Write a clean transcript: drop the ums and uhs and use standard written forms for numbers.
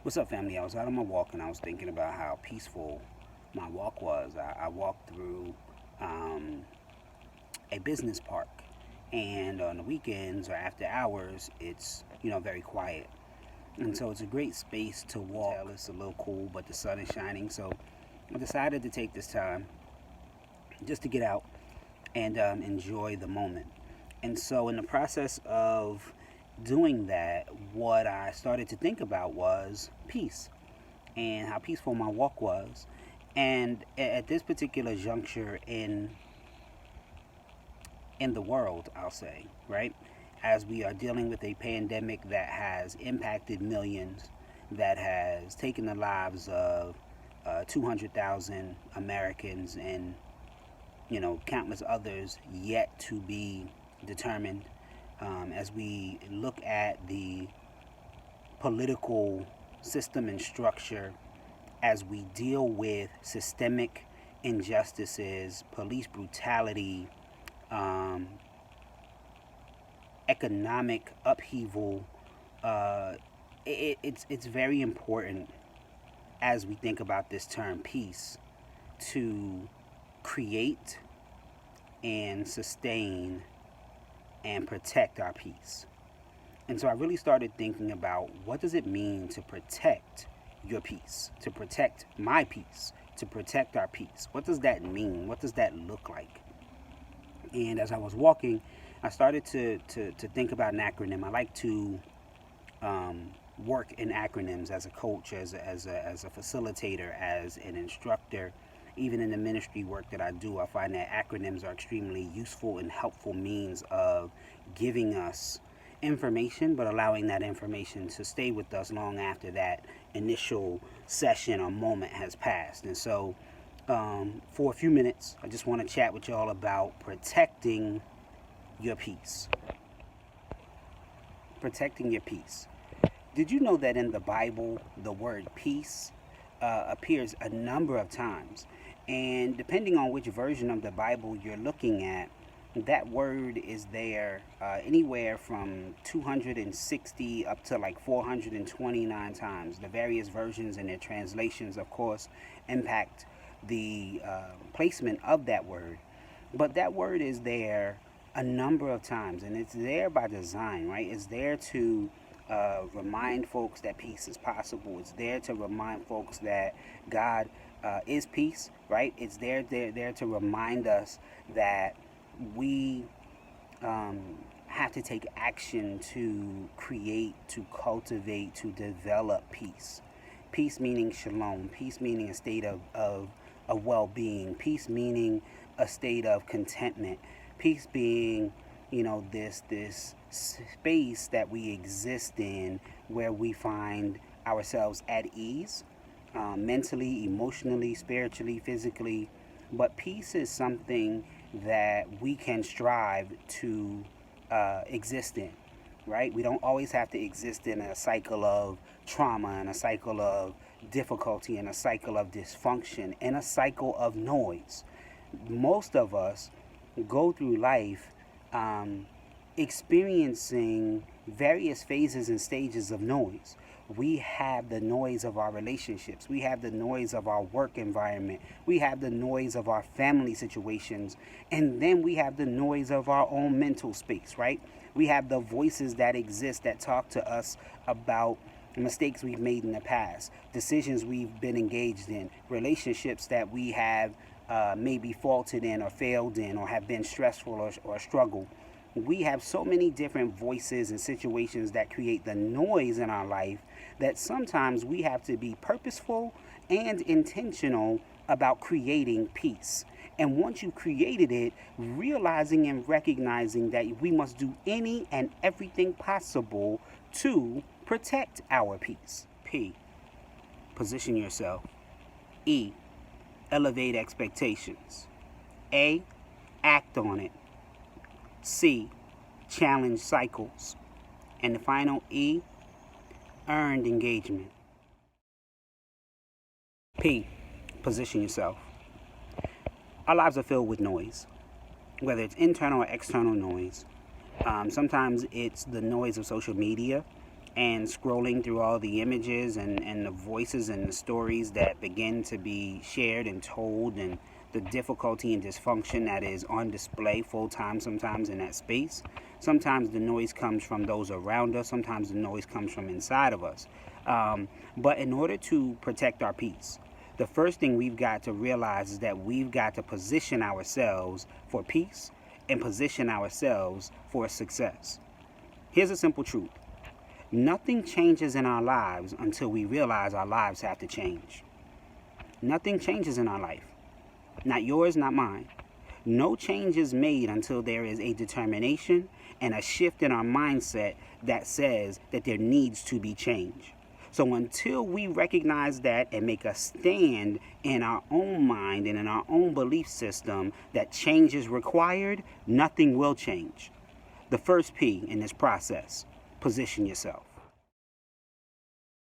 What's up, family? I was out on my walk and I was thinking about how peaceful my walk was. I walked through um, a business park, and on the weekends or after hours, it's very quiet, and so it's a great space to walk. It's a little cool, but the sun is shining, so I decided to take this time just to get out and enjoy the moment. And so, in the process of doing that, what I started to think about was peace and how peaceful my walk was. And at this particular juncture in the world, I'll say, right, as we are dealing with a pandemic that has impacted millions, that has taken the lives of 200,000 Americans and countless others yet to be determined. As we look at the political system and structure, as we deal with systemic injustices, police brutality, um, economic upheaval, it's very important as we think about this term peace to create and sustain and protect our peace. And so I really started thinking about what does it mean to protect your peace, to protect my peace, to protect our peace. What does that mean? What does that look like? And as I was walking, I started to think about an acronym. I like to work in acronyms as a coach, as a facilitator, as an instructor. Even in the ministry work that I do, I find that acronyms are extremely useful and helpful means of giving us information, but allowing that information to stay with us long after that initial session or moment has passed. And so, for a few minutes, I just want to chat with y'all about protecting your peace. Protecting your peace. Did you know that in the Bible, the word peace appears a number of times? And depending on which version of the Bible you're looking at, that word is there anywhere from 260 up to like 429 times. The various versions and their translations, of course, impact the placement of that word. But that word is there a number of times, and it's there by design, right? It's there to remind folks that peace is possible. It's there to remind folks that God is peace, right? It's there to remind us that we have to take action to create, to cultivate, to develop peace. Peace meaning shalom. Peace meaning a state of well-being. Peace meaning a state of contentment. Peace being, this space that we exist in where we find ourselves at ease, mentally, emotionally, spiritually, physically. But peace is something that we can strive to exist in, right? We don't always have to exist in a cycle of trauma and a cycle of difficulty and a cycle of dysfunction and a cycle of noise. Most of us go through life experiencing various phases and stages of noise. We have the noise of our relationships. We have the noise of our work environment. We have the noise of our family situations. And then we have the noise of our own mental space, right? We have the voices that exist that talk to us about mistakes we've made in the past, decisions we've been engaged in, relationships that we have maybe faulted in or failed in or have been stressful or struggled. We have so many different voices and situations that create the noise in our life that sometimes we have to be purposeful and intentional about creating peace. And once you've created it, realizing and recognizing that we must do any and everything possible to protect our peace. P, position yourself. E, elevate expectations. A, act on it. C, challenge cycles. And the final E, earned engagement. P, position yourself. Our lives are filled with noise, whether it's internal or external noise. Sometimes it's the noise of social media and scrolling through all the images and the voices and the stories that begin to be shared and told, and the difficulty and dysfunction that is on display full time sometimes in that space. Sometimes the noise comes from those around us, sometimes the noise comes from inside of us. But in order to protect our peace, the first thing we've got to realize is that we've got to position ourselves for peace and position ourselves for success. Here's a simple truth. Nothing changes in our lives until we realize our lives have to change. Nothing changes in our life. Not yours, not mine. No change is made until there is a determination and a shift in our mindset that says that there needs to be change. So until we recognize that and make a stand in our own mind and in our own belief system that change is required, nothing will change. The first P in this process: position yourself.